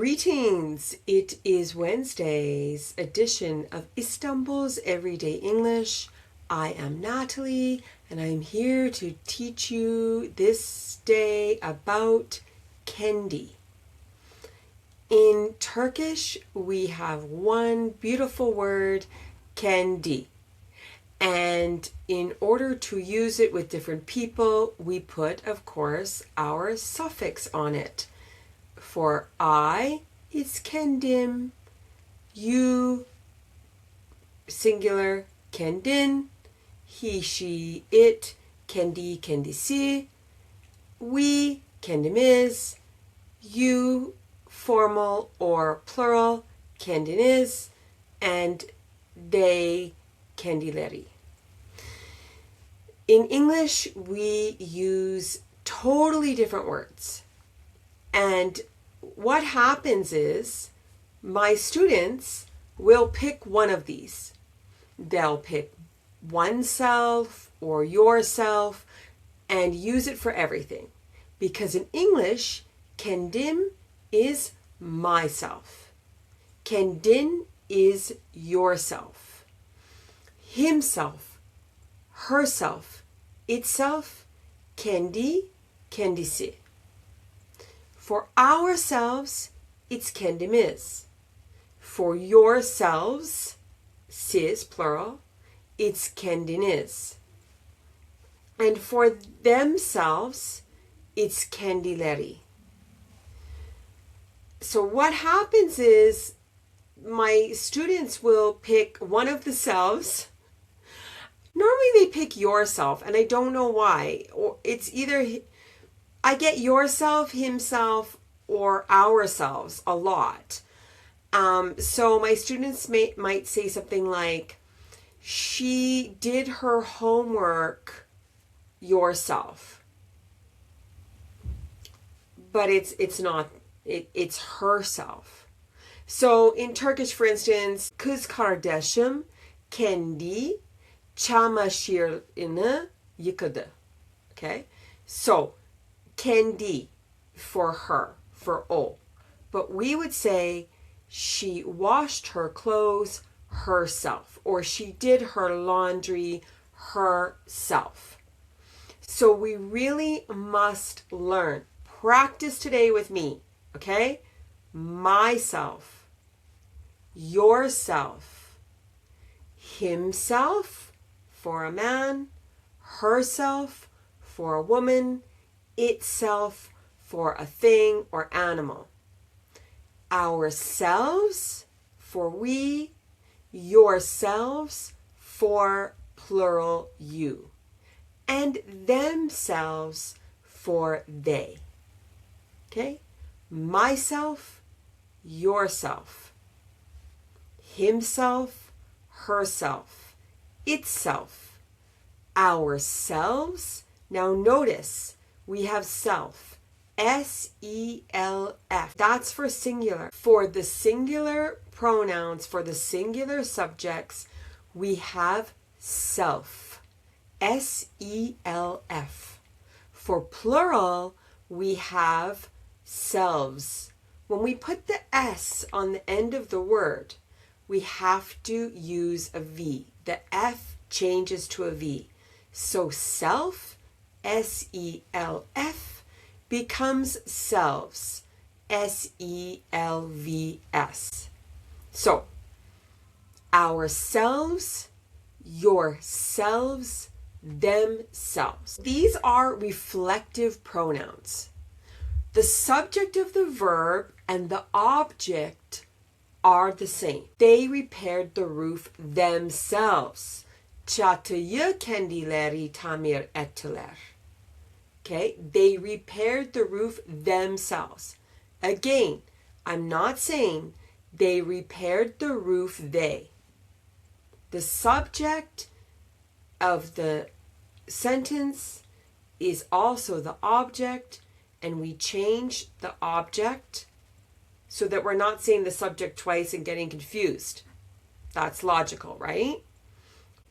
Greetings! It is Wednesday's edition of Istanbul's Everyday English. I am Natalie and I'm here to teach you this day about kendi. In Turkish, we have one beautiful word, kendi. And in order to use it with different people, we put, of course, our suffix on it. For I, it's kendim. You, singular, kendin. He, she, it, kendi, kendisi. We, kendimiz. You, formal or plural, kendiniz. And they, kendileri. In English, we use totally different words. And what happens is my students will pick one of these. They'll pick oneself or yourself and use it for everything. Because in English, kendim is myself. Kendin is yourself. Himself, herself, itself, kendi, kendisi. For ourselves, it's kendimiz. For yourselves, siz, plural, it's kendiniz. And for themselves, it's kendileri. So what happens is my students will pick one of the selves. Normally they pick yourself, and I don't know why. Or it's either I get yourself, himself, or ourselves a lot. So my students might say something like, she did her homework yourself. But it's not, it's herself. So in Turkish, for instance, kız kardeşim kendi çamaşırını yıkadı. Okay? So, kendi for her, for o. But we would say she washed her clothes herself, or she did her laundry herself. So we really must learn. Practice today with me, okay? Myself, yourself, himself for a man, herself for a woman, itself for a thing or animal. Ourselves for we, yourselves for plural you, and themselves for they. Okay? Myself, yourself, himself, herself, itself, ourselves. Now notice, we have self, S-E-L-F. That's for singular. For the singular pronouns, for the singular subjects, we have self, S-E-L-F. For plural, we have selves. When we put the S on the end of the word, we have to use a V. The F changes to a V. So self, S-E-L-F, becomes selves, S-E-L-V-S. So, ourselves, yourselves, themselves. These are reflective pronouns. The subject of the verb and the object are the same. They repaired the roof themselves. Çatıyı kendileri tamir ettiler. Okay, they repaired the roof themselves. Again, I'm not saying they repaired the roof they. The subject of the sentence is also the object, and we change the object so that we're not saying the subject twice and getting confused. That's logical, right?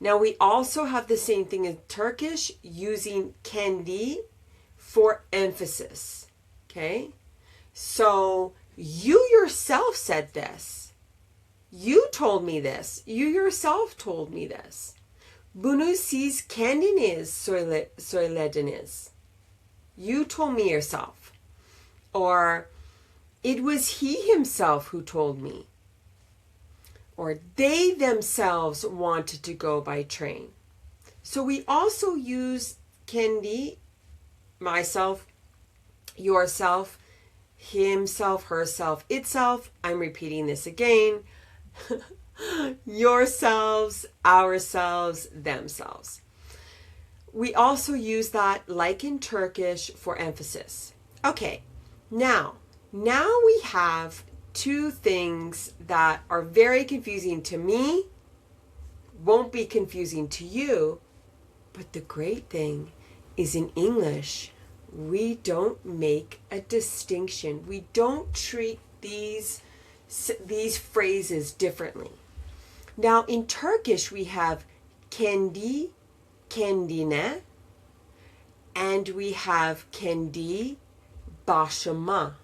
Now we also have the same thing in Turkish, using kendi for emphasis. Okay? So You yourself said this. You told me this. You yourself told me this. Bunu siz kendiniz söylediniz. You told me yourself. Or it was he himself who told me. Or they themselves wanted to go by train. So we also use kendi, myself, yourself, himself, herself, itself. I'm repeating this again. Yourselves, ourselves, themselves. We also use that, like in Turkish, for emphasis. Okay, now we have two things that are very confusing to me, won't be confusing to you, but the great thing is in English, we don't make a distinction. We don't treat these phrases differently. Now in Turkish we have kendi-kendine and we have kendi başıma.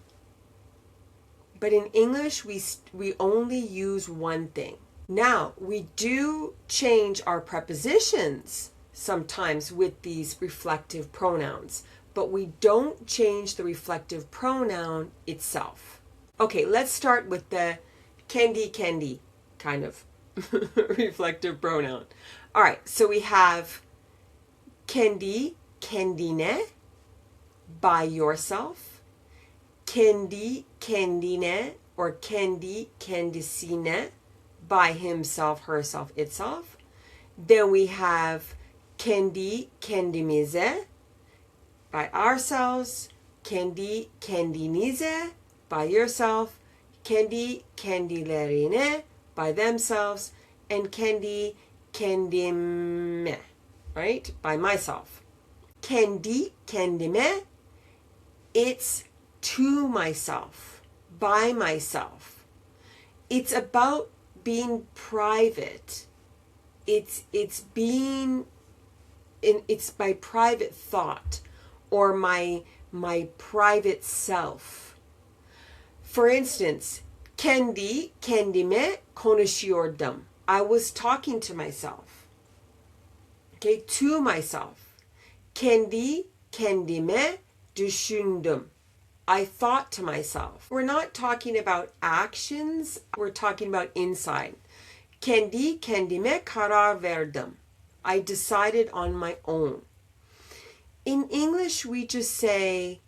But in English we only use one thing. Now we do change our prepositions sometimes with these reflective pronouns, but we don't change the reflective pronoun itself. Okay, let's start with the kendi-kendi kind of reflective pronoun. All right, so we have kendi-kendine, by yourself, kendi-kendine or kendi-kendisine, by himself, herself, itself. Then we have kendi-kendimize, by ourselves, kendi-kendinize, by yourself, kendi-kendilerine, by themselves, and kendi-kendime, right, by myself. Kendi-kendime, it's to myself, by myself. It's about being private. It's my private thought or my private self. For instance, kendi-kendime konuşuyordum. I was talking to myself. Okay, to myself. Kendi-kendime düşündüm. I thought to myself. We're not talking about actions, we're talking about inside. Kendi-kendime karar verdim. I decided on my own. In English, we just say,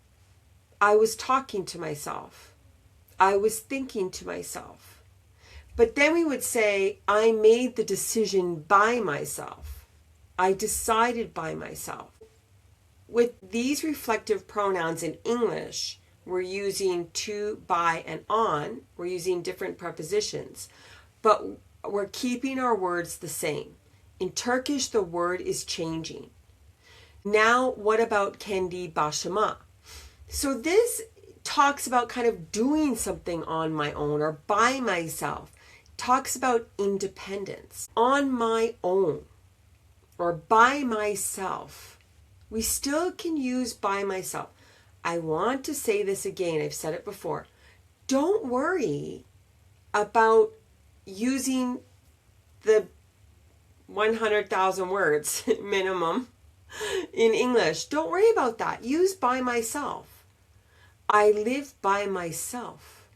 I was talking to myself. I was thinking to myself. But then we would say, I made the decision by myself. I decided by myself. With these reflective pronouns in English, we're using to, by, and on. We're using different prepositions, but we're keeping our words the same. In Turkish, the word is changing. Now, what about kendi başıma? So this talks about kind of doing something on my own or by myself. Talks about independence. On my own or by myself. We still can use by myself. I want to say this again. I've said it before. Don't worry about using the 100,000 words minimum in English. Don't worry about that. Use by myself. I live by myself.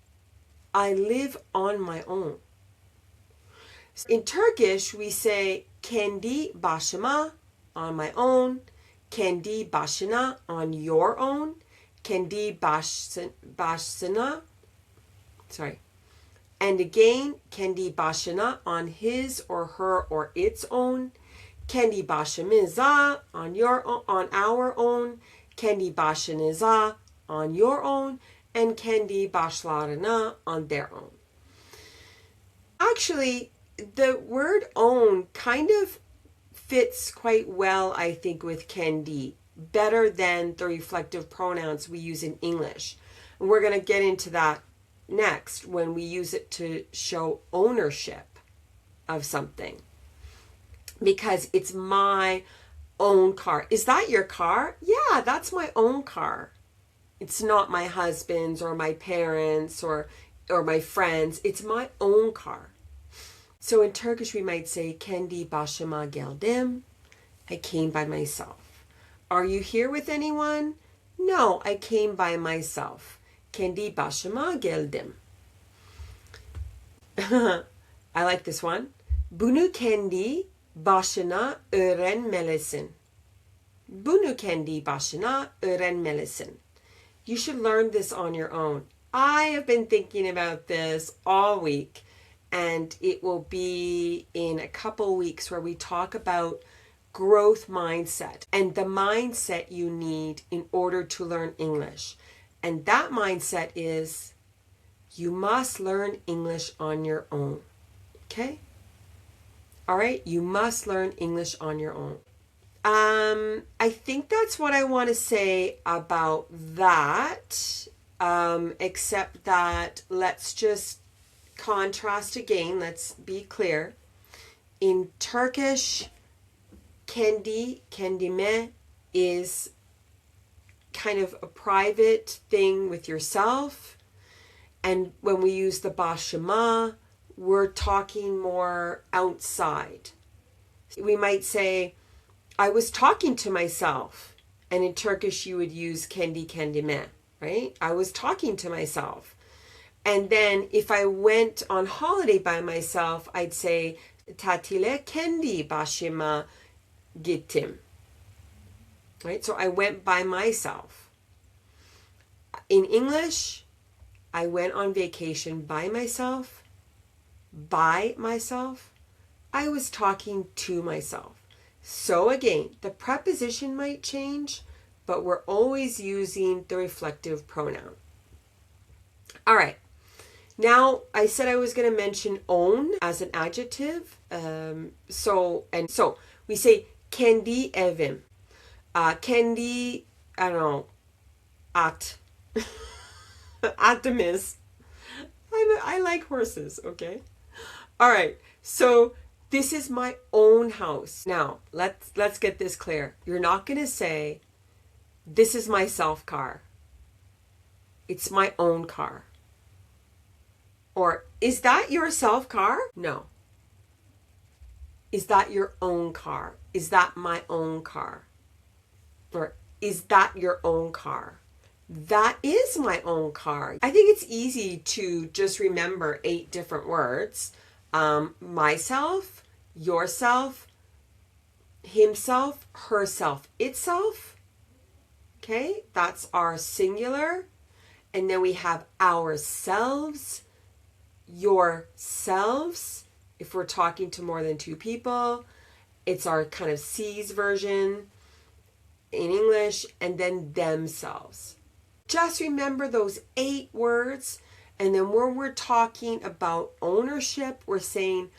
I live on my own. In Turkish, we say kendi başıma, on my own, kendi başına, on your own, kendi başına, and again, kendi başına, on his or her or its own, kendi başımıza, on our own, kendi başınıza, on your own, and kendi başlarına, on their own. Actually, the word own kind of fits quite well, I think, with kendi, better than the reflective pronouns we use in English. And we're going to get into that next when we use it to show ownership of something. Because it's my own car. Is that your car? Yeah, that's my own car. It's not my husband's or my parents or my friends. It's my own car. So in Turkish we might say kendi başıma geldim. I came by myself. Are you here with anyone? No, I came by myself. Kendi başıma geldim. I like this one. Bunu kendi başına öğrenmelisin. Bunu kendi başına öğrenmelisin. You should learn this on your own. I have been thinking about this all week, and it will be in a couple weeks where we talk about growth mindset and the mindset you need in order to learn English. And that mindset is you must learn English on your own. Okay? All right? You must Learn English on your own. I think that's what I want to say about that. Except that let's just contrast again. Let's be clear. In Turkish, Kendi-Kendine is kind of a private thing with yourself. And when we use the başıma, we're talking more outside. We might say, I was talking to myself. And in Turkish, you would use kendi-kendine, right? I was talking to myself. And then if I went on holiday by myself, I'd say, tatile kendi başıma gittim. Right? So I went by myself. In English, I went on vacation by myself. By myself. I was talking to myself. So again, the preposition might change, but we're always using the reflective pronoun. All right. Now, I said I was going to mention own as an adjective. So we say kendi evim. Kendi, I don't know, at. Atımız. I like horses, okay? All right. So this is my own house. Now, let's get this clear. You're not going to say, this is my self car. It's my own car. Or, is that your self car? No. Is that your own car? Is that my own car? Or, is that your own car? That is my own car. I think it's easy to just remember 8 different words. Myself, yourself, himself, herself, itself. Okay, that's our singular. And then we have ourselves, yourselves. If we're talking to more than 2 people, it's our kind of C's version in English, and then themselves. Just remember those 8 words. And then when we're talking about ownership, we're saying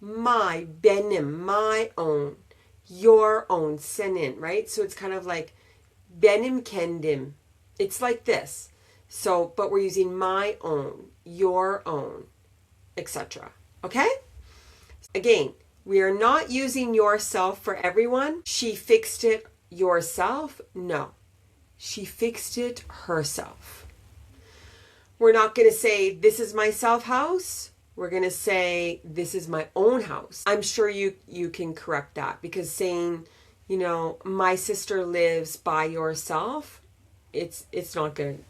my, benim, my own, your own, senin, right? So it's kind of like benim kendim. It's like this. So, but we're using my own, your own, etc. Okay? Again, we are not using yourself for everyone. She fixed it yourself. No. She fixed it herself. We're not going to say, this is my self house. We're going to say, this is my own house. I'm sure you can correct that, because saying, my sister lives by yourself, it's not good.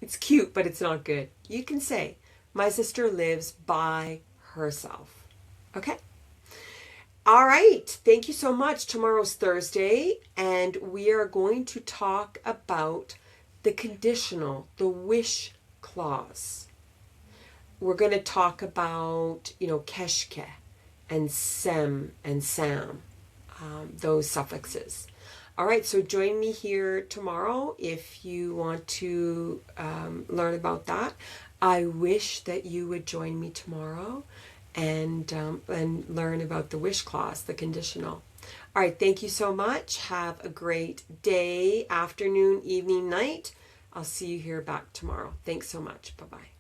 It's cute, but it's not good. You can say, my sister lives by herself. Okay? All right. Thank you so much. Tomorrow's Thursday, and we are going to talk about the conditional, the wish clause. We're going to talk about, keşke and sem and sam, those suffixes. All right, so join me here tomorrow if you want to learn about that. I wish that you would join me tomorrow and learn about the wish clause, the conditional. All right, thank you so much. Have a great day, afternoon, evening, night. I'll see you here back tomorrow. Thanks so much. Bye-bye.